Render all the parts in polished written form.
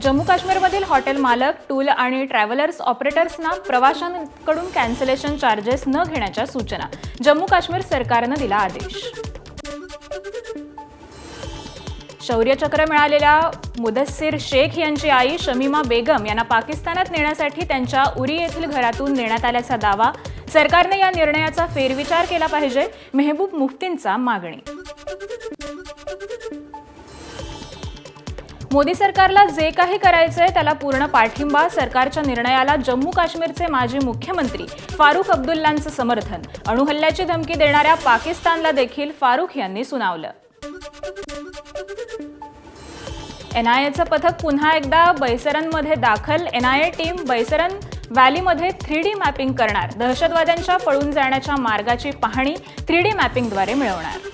जम्मू काश्मीरमधील हॉटेल मालक, टूल आणि ट्रॅव्हलर्स ऑपरेटर्सना प्रवाशांकडून कॅन्सलेशन चार्जेस न घेण्याच्या सूचना जम्मू काश्मीर सरकारनं दिला आदेश। शौर्य चक्र मिळालेल्या मुदस्सिर शेख यांची आई शमीमा बेगम यांना पाकिस्तानात नेण्यासाठी त्यांच्या उरी येथील घरातून नेण्यात आल्याचा दावा। सरकारने या निर्णयाचा फेरविचार केला पाहिजे, मेहबूब मुफ्तींचा मागणी। मोदी सरकारला जे काही करायचंय त्याला पूर्ण पाठिंबा। सरकारच्या निर्णयाला जम्मू काश्मीरचे माजी मुख्यमंत्री फारुख अब्दुल्लांचं समर्थन। अणुहल्ल्याची धमकी देणाऱ्या पाकिस्तानला देखील फारुख यांनी सुनावलं। एनआयएचं पथक पुन्हा एकदा बैसरनमध्ये दाखल। एनआयए टीम बैसरन व्हॅलीमध्ये 3D मॅपिंग करणार। दहशतवाद्यांच्या पळून जाण्याच्या मार्गाची पाहणी 3D मॅपिंगद्वारे मिळवणार।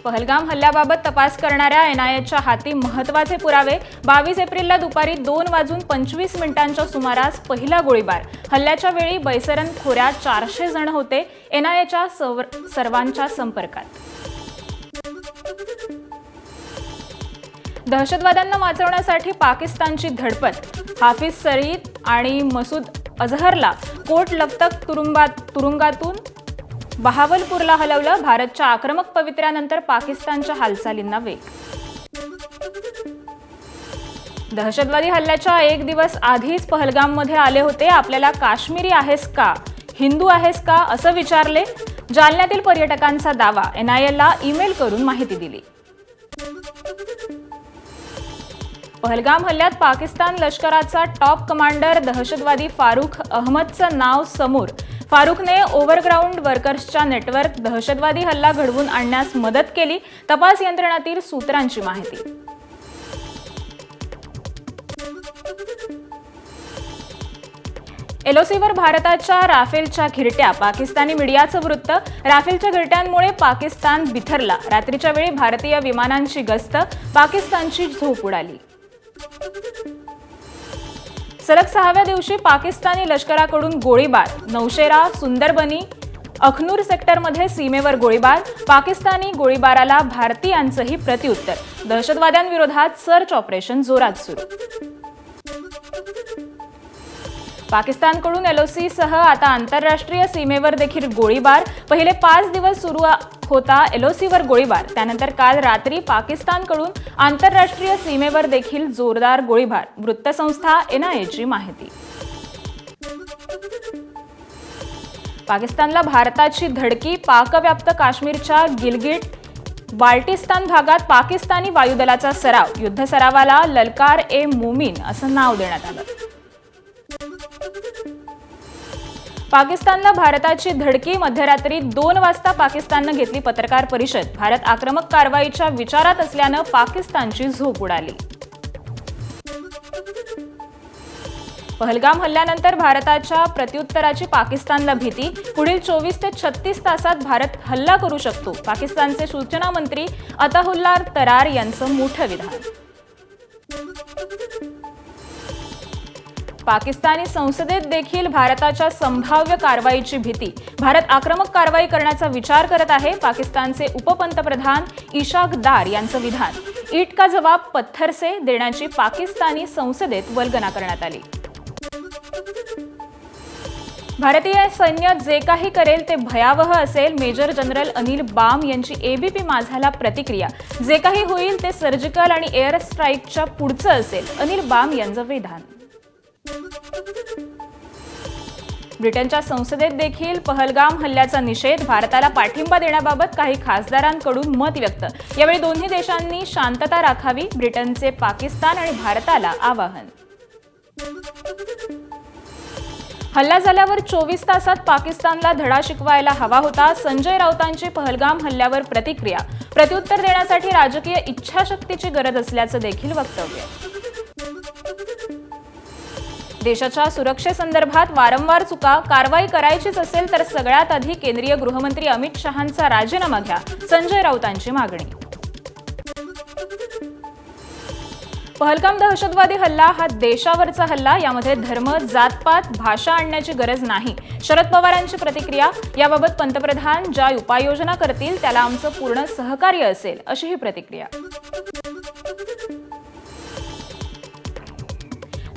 पहलगाम हल्ल्याबाबत तपास करणाऱ्या एनआयएच्या हाती महत्त्वाचे पुरावे। 22 एप्रिलला दुपारी 2:25 सुमारास पहिला गोळीबार। हल्ल्याच्या वेळी बैसरन खोऱ्यात 400 जण होते। एनआयएच्या सर्वांच्या संपर्कात। दहशतवाद्यांना वाचवण्यासाठी पाकिस्तानची धडपड। हाफिज सईद आणि मसूद अझहरला कोट लखपत तुरुंगातून बहावलपूरला हलवलं। भारतच्या आक्रमक पवित्र्यानंतर पाकिस्तानच्या हालचालींना वेग। दहशतवादी हल्ल्याच्या एक दिवस आधीच पहलगाममध्ये आले होते। आपल्याला काश्मीरी आहेस का, हिंदू आहेस का असं विचारले। जालन्यातील पर्यटकांचा दावा। एनआयएला ईमेल करून माहिती दिली। पहलगाम हल्ल्यात पाकिस्तान लष्कराचा टॉप कमांडर दहशतवादी फारुख अहमदचं नाव समोर। फारुखने ओव्हरग्राऊंड वर्कर्सच्या नेटवर्क दहशतवादी हल्ला घडवून आणण्यास मदत केली। तपास यंत्रणातील सूत्रांची माहिती। एलओसीवर भारताच्या राफेलच्या घिरट्या। पाकिस्तानी मीडियाचं वृत्त। राफेलच्या घिरट्यांमुळे पाकिस्तान बिथरला। रात्रीच्या वेळी भारतीय विमानांची गस्त। पाकिस्तानची झोप उडाली। सलग 6व्या दिवशी पाकिस्तानी लष्कराकडून गोळीबार। नौशेरा, सुंदरबनी, अखनूर सेक्टरमध्ये सीमेवर गोळीबार। पाकिस्तानी गोळीबाराला भारतीयांचंही प्रत्युत्तर। दहशतवाद्यांविरोधात सर्च ऑपरेशन जोरात सुरू। पाकिस्तानकडून एलओसीसह आता आंतरराष्ट्रीय सीमेवर देखील गोळीबार। पहिले 5 दिवस सुरू होता एलओसीवर गोळीबार। त्यानंतर काल रात्री पाकिस्तानकडून आंतरराष्ट्रीय सीमेवर देखील जोरदार गोळीबार। वृत्तसंस्था एनआयएची माहिती। पाकिस्तानला भारताची धडकी। पाकव्याप्त काश्मीरच्या गिलगिट बाल्टिस्तान भागात पाकिस्तानी वायुदलाचा सराव। युद्ध सरावाला ललकार-ए-मोमीन असं नाव देण्यात आलं। पाकिस्तानला भारताची धडकी। मध्यरात्री 2 वाजता पाकिस्ताननं घेतली पत्रकार परिषद। भारत आक्रमक कारवाईच्या विचारात असल्यानं पाकिस्तानची झोप उडाली। पहलगाम हल्ल्यानंतर भारताच्या प्रत्युत्तराची पाकिस्तानला भीती। पुढील 24 ते 36 तासात भारत हल्ला करू शकतो। पाकिस्तानचे सूचना मंत्री अताहुल्ला तरार यांचं मोठं विधान। पाकिस्तानी संसदेत देखील भारताच्या संभाव्य कारवाईची भीती। भारत आक्रमक कारवाई करण्याचा विचार करत आहे। पाकिस्तानचे उपपंतप्रधान इशाक दार यांचं विधान। ईट का जवाब पत्थर से देण्याची पाकिस्तानी संसदेत वल्गना करण्यात आली। भारतीय सैन्य जे काही करेल ते भयावह असेल। मेजर जनरल अनिल बाम यांची एबीपी माझाला प्रतिक्रिया। जे काही होईल ते सर्जिकल आणि एअर स्ट्राईकच्या पुढचं असेल, अनिल बाम यांचं विधान। ब्रिटनच्या संसदेत देखील पहलगाम हल्ल्याचा निषेध। भारताला पाठिंबा देण्याबाबत काही खासदारांकडून मत व्यक्त। यावेळी दोन्ही देशांनी शांतता राखावी, ब्रिटनचे पाकिस्तान आणि भारताला आवाहन। हल्ला झाल्यावर 24 तासात पाकिस्तानला धडा शिकवायला हवा होता। संजय राऊतांची पहलगाम हल्ल्यावर प्रतिक्रिया। प्रत्युत्तर देण्यासाठी राजकीय इच्छाशक्तीची गरज असल्याचं देखील वक्तव्य। देशाच्या सुरक्षेसंदर्भात वारंवार चुका। कारवाई करायचीच असेल तर सगळ्यात आधी केंद्रीय गृहमंत्री अमित शहांचा राजीनामा घ्या, संजय राऊतांची मागणी। पहलगाम दहशतवादी हल्ला हा देशावरचा हल्ला। यामध्ये धर्म, जातपात, भाषा आणण्याची गरज नाही। शरद पवारांची प्रतिक्रिया। याबाबत पंतप्रधान ज्या उपाययोजना करतील त्याला आमचं पूर्ण सहकार्य असेल, अशी ही प्रतिक्रिया।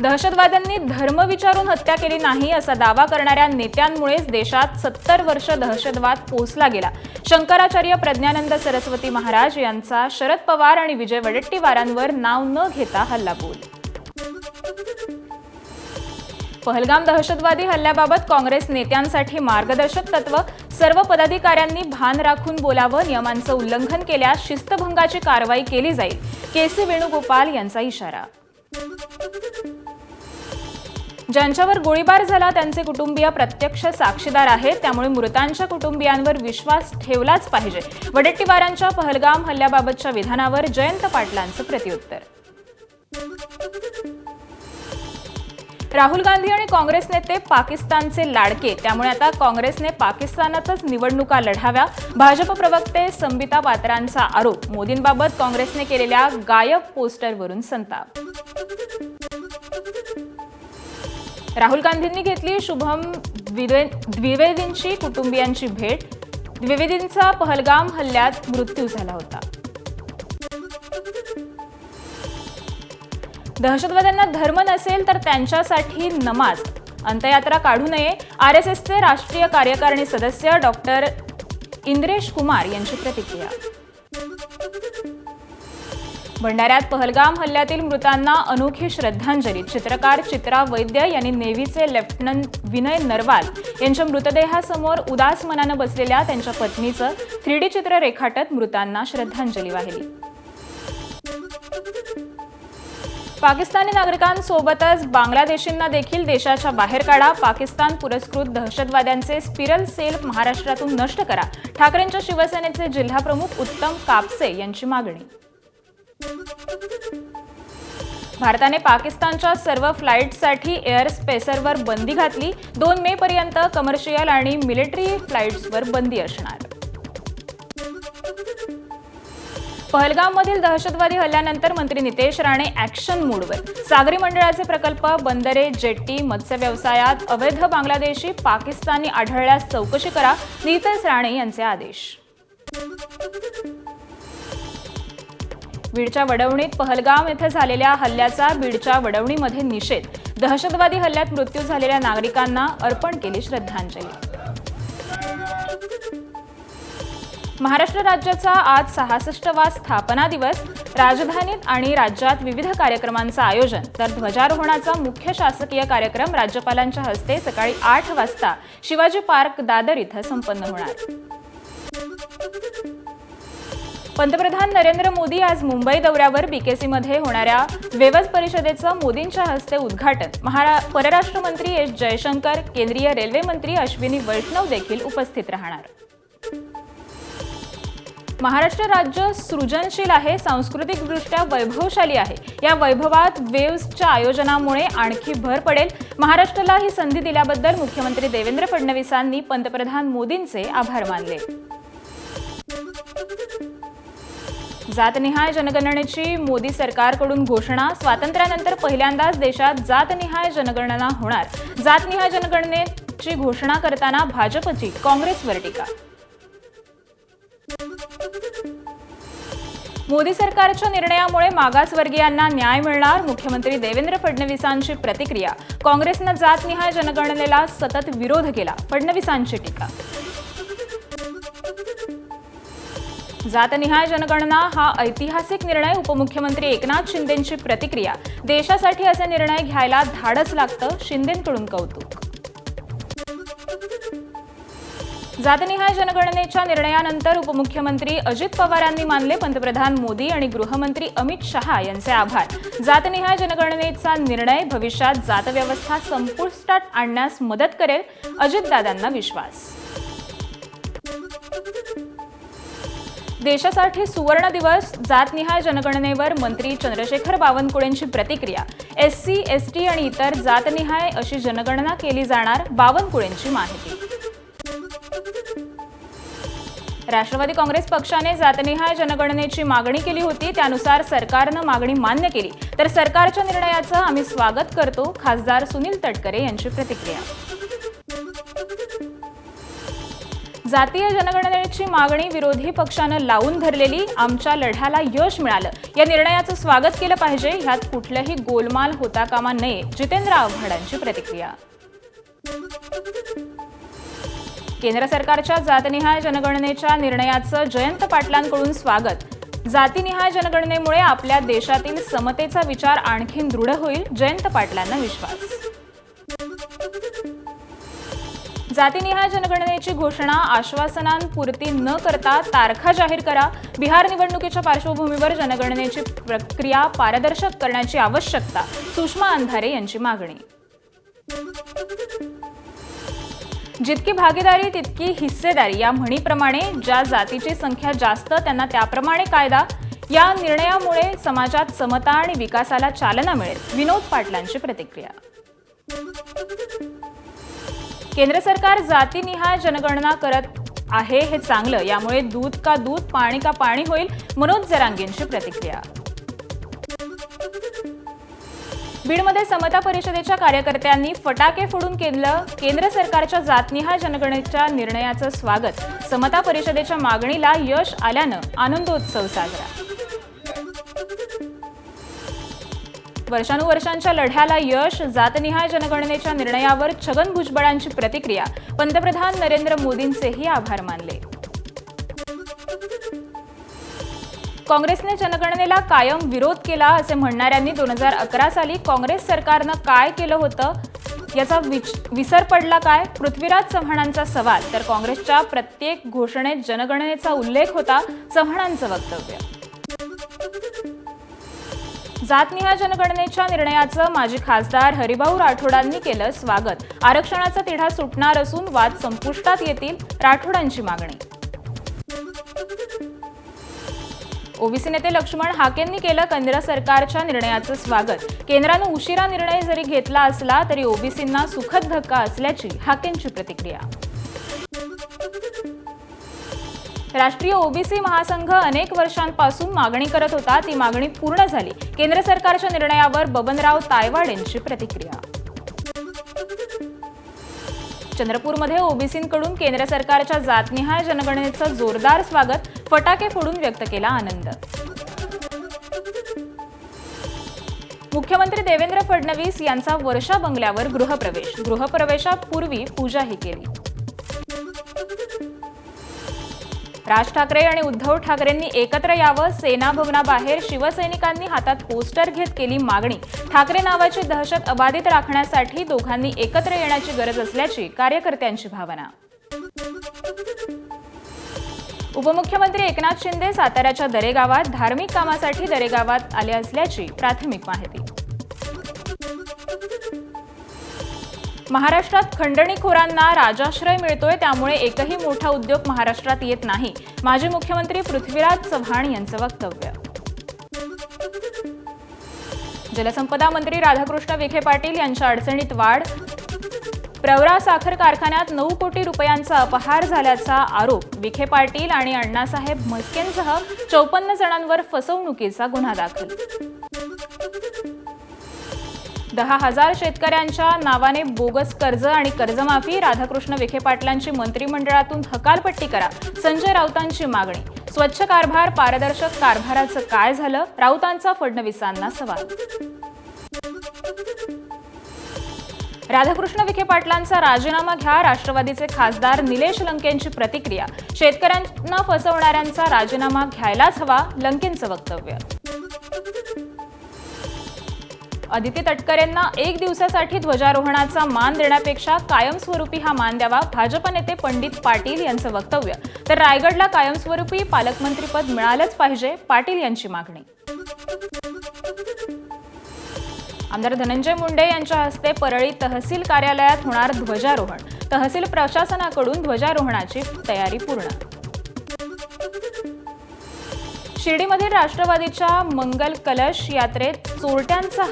दहशतवाद्यांनी धर्म विचारून हत्या केली नाही असा दावा करणाऱ्या नेत्यांमुळेच देशात 70 वर्ष दहशतवाद पोसला गेला. शंकराचार्य प्रज्ञानंद सरस्वती महाराज यांचा शरद पवार आणि विजय वडेट्टीवारांवर नाव न घेता हल्लाबोल. पहलगाम दहशतवादी हल्ल्याबाबत काँग्रेस नेत्यांसाठी मार्गदर्शक तत्व. सर्व पदाधिकाऱ्यांनी भान राखून बोलावं. नियमांचं उल्लंघन केल्यास शिस्तभंगाची कारवाई केली जाईल. के.सी. वेणुगोपाल यांचा इशारा. ज्यांच्यावर गोळीबार झाला त्यांचे कुटुंबीय प्रत्यक्ष साक्षीदार आहेत, त्यामुळे मृतांच्या कुटुंबियांवर विश्वास ठेवलाच पाहिजे. वडेट्टीवारांच्या पहलगाम हल्ल्याबाबतच्या विधानावर जयंत पाटलांचं प्रत्युत्तर. राहुल गांधी आणि काँग्रेस नेते पाकिस्तानचे लाडके, त्यामुळे आता काँग्रेसने पाकिस्तानातच निवडणुका लढाव्या. भाजप प्रवक्ते संबिता पात्रांचा आरोप. मोदींबाबत काँग्रेसने केलेल्या गायब पोस्टरवरून संताप. राहुल गांधींनी घेतली शुभम द्विवेदींची कुटुंबियांची भेट. द्विवेदींचा पहलगाम हल्ल्यात मृत्यू झाला होता. दहशतवाद्यांना धर्म नसेल तर त्यांच्यासाठी नमाज. अंत्ययात्रा काढू नये. आरएसएसचे राष्ट्रीय कार्यकारिणी सदस्य डॉक्टर इंद्रेश कुमार यांची प्रतिक्रिया. भंडाऱ्यात पहलगाम हल्ल्यातील मृतांना अनोखी श्रद्धांजली. चित्रकार चित्रा वैद्य यांनी नेव्हीचे लेफ्टनंट विनय नरवाल यांच्या मृतदेहासमोर उदास मनानं बसलेल्या त्यांच्या पत्नीचं 3D चित्र रेखाटत मृतांना श्रद्धांजली वाहिली. पाकिस्तानी नागरिकांसोबतच बांगलादेशींना देखील देशाच्या बाहेर काढा. पाकिस्तान पुरस्कृत दहशतवाद्यांचे स्पिरल सेल महाराष्ट्रातून नष्ट करा. ठाकरेंच्या शिवसेनेचे जिल्हाप्रमुख उत्तम कापसे यांची मागणी. भारताने पाकिस्तानच्या सर्व फ्लाईट्ससाठी एअर स्पेसरवर बंदी घातली. 2 मे पर्यंत कमर्शियल आणि मिलिटरी फ्लाईट्सवर बंदी असणार. पहलगाममधील दहशतवादी हल्ल्यानंतर मंत्री नितेश राणे ॲक्शन मोडवर. सागरी मंडळाचे प्रकल्प, बंदरे, जेट्टी, मत्स्य व्यवसायात अवैध बांगलादेशी, पाकिस्तानी आढळल्यास चौकशी करा. नितेश राणे यांचे आदेश. बीडच्या वडवणीत पहलगाम येथे झालेल्या हल्ल्याचा बीडच्या वडवणीमध्ये निषेध. दहशतवादी हल्ल्यात मृत्यू झालेल्या नागरिकांना अर्पण केली श्रद्धांजली. महाराष्ट्र राज्याचा आज 66वा स्थापना दिवस. राजधानीत आणि राज्यात विविध कार्यक्रमांचं आयोजन. तर ध्वजारोहणाचा मुख्य शासकीय कार्यक्रम राज्यपालांच्या हस्ते सकाळी 8 वाजता शिवाजी पार्क दादर इथं संपन्न होणार. पंतप्रधान नरेंद्र मोदी आज मुंबई दौऱ्यावर. बीकेसीमध्ये होणाऱ्या वेवज परिषदेचं मोदींच्या हस्ते उद्घाटन. परराष्ट्र मंत्री एस जयशंकर, केंद्रीय रेल्वे मंत्री अश्विनी वैष्णव देखील उपस्थित राहणार. महाराष्ट्र राज्य सृजनशील आहे, सांस्कृतिकदृष्ट्या वैभवशाली आहे. या वैभवात वेव्हजच्या आयोजनामुळे आणखी भर पडेल. महाराष्ट्राला ही संधी दिल्याबद्दल मुख्यमंत्री देवेंद्र फडणवीसांनी पंतप्रधान मोदींचे आभार मानले. जातनिहाय जनगणनेची मोदी सरकारकडून घोषणा. स्वातंत्र्यानंतर पहिल्यांदाच देशात जातनिहाय जनगणना होणार. जातनिहाय जनगणनेची घोषणा करताना भाजपची काँग्रेसवर टीका. मोदी सरकारच्या निर्णयामुळे मागासवर्गीयांना न्याय मिळणार. मुख्यमंत्री देवेंद्र फडणवीसांची प्रतिक्रिया. काँग्रेसनं जातनिहाय जनगणनेला सतत विरोध केला. फडणवीसांची टीका. जातनिहाय जनगणना हा ऐतिहासिक निर्णय. उपमुख्यमंत्री एकनाथ शिंदेंची प्रतिक्रिया. देशासाठी असे निर्णय घ्यायला धाडस लागतं. शिंदेंकडून कौतुक. जातनिहाय जनगणनेच्या निर्णयानंतर उपमुख्यमंत्री अजित पवारांनी मानले पंतप्रधान मोदी आणि गृहमंत्री अमित शहा यांचे आभार. जातनिहाय जनगणनेचा निर्णय भविष्यात जातव्यवस्था संपुष्टात आणण्यास मदत करेल. अजितदादांना विश्वास. देशासाठी सुवर्ण दिवस. जातनिहाय जनगणनेवर मंत्री चंद्रशेखर बावनकुळेंची प्रतिक्रिया. एससी, एसटी आणि इतर जातनिहाय अशी जनगणना केली जाणार. बावनकुळेंची माहिती. राष्ट्रवादी काँग्रेस पक्षाने जातनिहाय जनगणनेची मागणी केली होती. त्यानुसार सरकारनं मागणी मान्य केली. तर सरकारच्या निर्णयाचं आम्ही स्वागत करतो. खासदार सुनील तटकरे यांची प्रतिक्रिया. जातीय जनगणनेची मागणी विरोधी पक्षानं लावून धरलेली, आमच्या लढ्याला यश मिळालं, या निर्णयाचं स्वागत केलं पाहिजे, ह्यात कुठल्याही गोलमाल होता कामा नये, जितेंद्र आव्हाडांची प्रतिक्रिया. केंद्र सरकारच्या जातनिहाय जनगणनेच्या निर्णयाचं जयंत पाटलांकडून स्वागत. जातीनिहाय जनगणनेमुळे आपल्या देशातील समतेचा विचार आणखीन दृढ होईल, जयंत पाटलांना विश्वास. जातीनिहाय जनगणनेची घोषणा आश्वासनांपुरती न करता तारखा जाहीर करा. बिहार निवडणुकीच्या पार्श्वभूमीवर जनगणनेची प्रक्रिया पारदर्शक करण्याची आवश्यकता, सुषमा अंधारे यांची मागणी. जितकी भागीदारी तितकी हिस्सेदारी या म्हणीप्रमाणे ज्या जातीची संख्या जास्त त्यांना त्याप्रमाणे कायदा. या निर्णयामुळे समाजात समता आणि विकासाला चालना मिळेल, विनोद पाटलांची प्रतिक्रिया. केंद्र सरकार जातीनिहाय जनगणना करत आहे हे चांगलं, यामुळे दूध का दूध, पाणी का पाणी होईल, मनोज जरांगेंची प्रतिक्रिया. बीडमध्ये समता परिषदेच्या कार्यकर्त्यांनी फटाके फोडून केलं केंद्र सरकारच्या जातनिहाय जनगणनेच्या निर्णयाचं स्वागत. समता परिषदेच्या मागणीला यश आल्यानं आनंदोत्सव साजरा. वर्षानुवर्षांच्या लढ्याला यश, जातनिहाय जनगणनेच्या निर्णयावर छगन भुजबळांची प्रतिक्रिया. पंतप्रधान नरेंद्र मोदींचेही आभार मानले. काँग्रेसने जनगणनेला कायम विरोध केला असे म्हणणाऱ्यांनी 2011 साली काँग्रेस सरकारनं काय केलं होतं याचा विसर पडला काय, पृथ्वीराज चव्हाणांचा सवाल. तर काँग्रेसच्या प्रत्येक घोषणेत जनगणनेचा उल्लेख होता, चव्हाणांचं वक्तव्य. जातनिहाय जनगणनेच्या निर्णयाचं माजी खासदार हरिभाऊ राठोडांनी केलं स्वागत. आरक्षणाचा तिढा सुटणार असून वाद संपुष्टात येतील, राठोडांची मागणी. ओबीसी नेते लक्ष्मण हाकेंनी केलं केंद्र सरकारच्या निर्णयाचं स्वागत. केंद्रानं उशिरा निर्णय जरी घेतला असला तरी ओबीसींना सुखद धक्का असल्याची हाकेंची प्रतिक्रिया. राष्ट्रीय ओबीसी महासंघ अनेक वर्षांपासून मागणी करत होता, ती मागणी पूर्ण झाली. केंद्र सरकारच्या निर्णयावर बबनराव तायवाडेंची प्रतिक्रिया. चंद्रपूरमध्ये ओबीसींकडून केंद्र सरकारच्या जातनिहाय जनगणनेचं जोरदार स्वागत. फटाके फोडून व्यक्त केला आनंद. मुख्यमंत्री देवेंद्र फडणवीस यांचा वर्षा बंगल्यावर गृहप्रवेश. गृहप्रवेशापूर्वी पूजाही केली. राज ठाकरे आणि उद्धव ठाकरेंनी एकत्र यावं. सेना भवनाबाहेर शिवसैनिकांनी हातात पोस्टर घेत केली मागणी. ठाकरे नावाची दहशत अबाधित राखण्यासाठी दोघांनी एकत्र येण्याची गरज असल्याची कार्यकर्त्यांची भावना. उपमुख्यमंत्री एकनाथ शिंदे साताऱ्याच्या दरेगावात धार्मिक कामासाठी दरेगावात आले असल्याची प्राथमिक माहिती. महाराष्ट्रात खंडणीखोरांना राजाश्रय मिळतोय, त्यामुळे एकही मोठा उद्योग महाराष्ट्रात येत नाही, माजी मुख्यमंत्री पृथ्वीराज चव्हाण यांचं वक्तव्य. जलसंपदा मंत्री राधाकृष्ण विखे पाटील यांच्या अडचणीत वाढ. प्रवरा साखर कारखान्यात 9 कोटी रुपयांचा अपहार झाल्याचा आरोप. विखे पाटील आणि अण्णासाहेब म्हस्केंसह 54 जणांवर फसवणुकीचा गुन्हा दाखल. 10,000 शेतकऱ्यांच्या नावाने बोगस कर्ज आणि कर्जमाफी. राधाकृष्ण विखे पाटलांची मंत्रिमंडळातून हकालपट्टी करा, संजय राऊतांची मागणी. स्वच्छ कारभार, पारदर्शक कारभाराचं काय झालं, राऊतांचा फडणवीसांना सवाल. राधाकृष्ण विखे पाटलांचा राजीनामा घ्या, राष्ट्रवादीचे खासदार निलेश लंकेंची प्रतिक्रिया. शेतकऱ्यांना फसवणाऱ्यांचा राजीनामा घ्यायलाच हवा, लंकेंचं वक्तव्य. अदिती तटकरेंना 1 दिवसासाठी ध्वजारोहणाचा मान देण्यापेक्षा कायमस्वरूपी हा मान द्यावा, भाजप नेते पंडित पाटील यांचं वक्तव्य. तर रायगडला कायमस्वरूपी पालकमंत्रीपद मिळालंच पाहिजे, पाटील यांची मागणी. आमदार धनंजय मुंडे यांच्या हस्ते परळी तहसील कार्यालयात होणार ध्वजारोहण. तहसील प्रशासनाकडून ध्वजारोहणाची तयारी पूर्ण. शिर्डीमधील राष्ट्रवादीच्या मंगल कलश यात्रेत चोरट्यांचा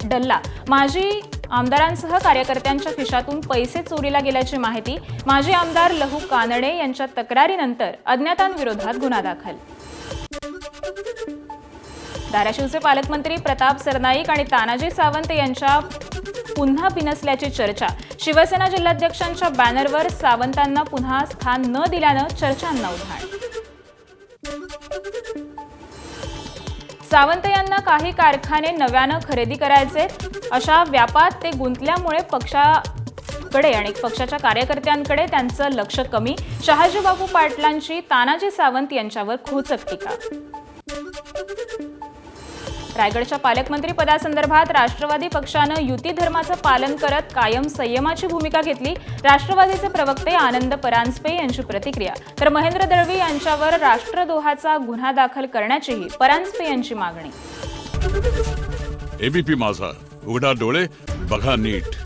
डल्ला. माजी आमदारांसह कार्यकर्त्यांच्या खिशातून पैसे चोरीला गेल्याची माहिती. माजी आमदार लहू कानडे यांच्या तक्रारीनंतर अज्ञातांविरोधात गुन्हा दाखल. धाराशिवचे पालकमंत्री प्रताप सरनाईक आणि तानाजी सावंत यांच्या पुन्हा बिनसल्याची चर्चा. शिवसेना जिल्हाध्यक्षांच्या बॅनरवर सावंतांना पुन्हा स्थान न दिल्यानं चर्चांना उधाण. सावंत यांना काही कारखाने नव्यानं खरेदी करायचे, अशा व्यापात ते गुंतल्यामुळे पक्षाकडे आणि पक्षाच्या कार्यकर्त्यांकडे त्यांचं लक्ष कमी. शहाजीबाबू पाटलांची तानाजी सावंत यांच्यावर खोचक टीका. रायगडच्या पालकमंत्री पदासंदर्भात राष्ट्रवादी पक्षानं युती धर्माचं पालन करत कायम संयमाची भूमिका घेतली. राष्ट्रवादीचे प्रवक्ते आनंद परांजपे यांची प्रतिक्रिया. तर महेंद्र दळवी यांच्यावर राष्ट्रद्रोहाचा गुन्हा दाखल करण्याचीही परांजपे यांची मागणी. एबीपी माझा, उघडा डोळे बघा नीट.